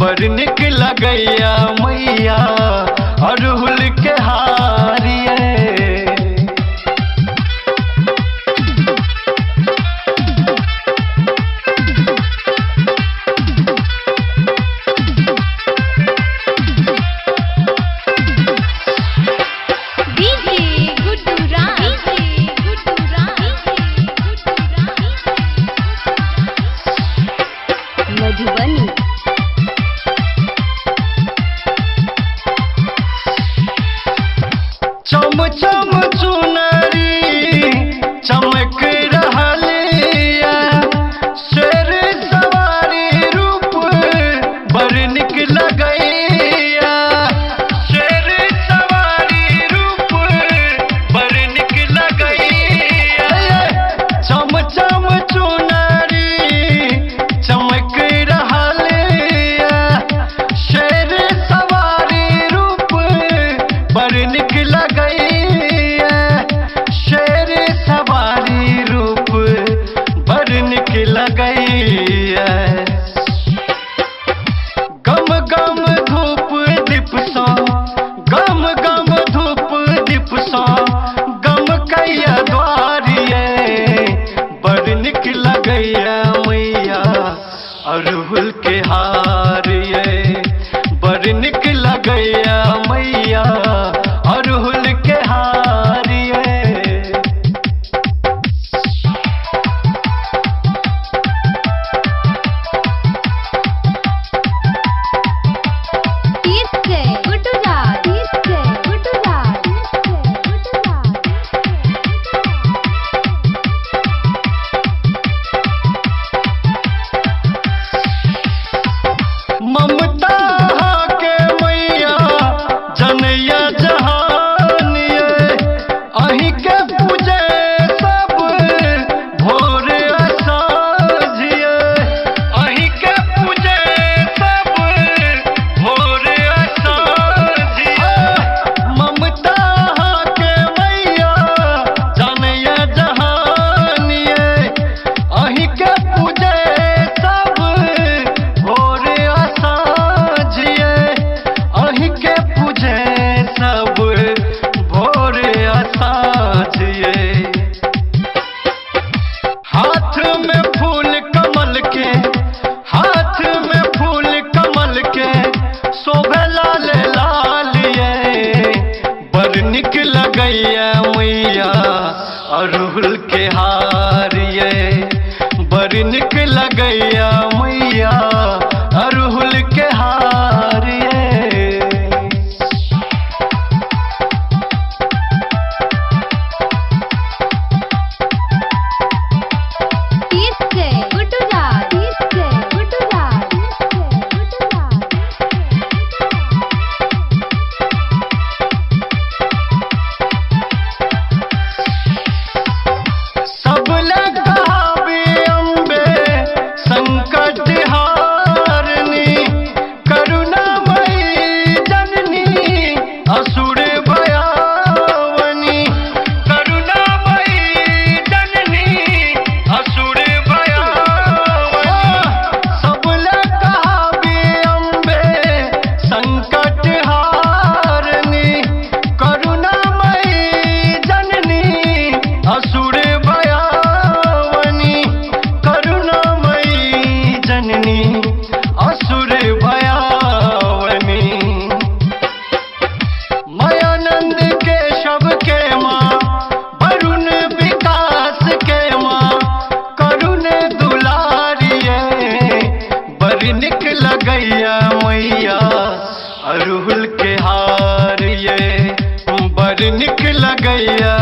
बड़ निक लगैया मैया अड़हुल के हारिए। मधुबनी चम चम चुनरी चमक रहलिया, शेर सवारी रूप बड़ निक लगैया। शेर सवारी रूप बड़ निक लगैया। चम चम चुनरी चमक रहलिया, शेर सवारी रूप बड़ निक लगैया। शेर सवारी रूप बड़ निक लगैया। गम गम धूप दीप सा, गम गम धूप दीप सा गम कैया द्वारिए। बड़ निक लगैया मैया अड़हुल के हारिए। बड़ निक लगैया मैया अड़हुल के हारिए। ममता के मैया जनैया जहानिए। अहीं के पूजे सब भोर साँझिए। अहीं के पूजे सब भोर साँझिए। ममता के मैया जनैया जहानिए। अहीं के पूजे सब भोर साँझिए। अहीं के पूजे सब भोर साँझिए। हाथ में फूल कमल के, हाथ में फूल कमल के शोभे लाल लालिए। बड़ निक लगैया मैया अड़हुल के हारिए। बड़ निक लगैया मैया अड़हुल के हारिए। सब लगावे अम्बे संकट हारनी, करुणामयी जननी असुर भयावनी। करुणामयी जननी असुर भयावनी। सब लगावे अम्बे संकट हारनी, करुणामयी जननी असुर भयावनी। करुणामयी जननी असुर भयावनी। मायानंद के शब के माँ, वरुण विकास के माँ, करुण दुलारिए। बड़ निक लगैया मैया अड़हुल के हारिए। बड़ निक लगैया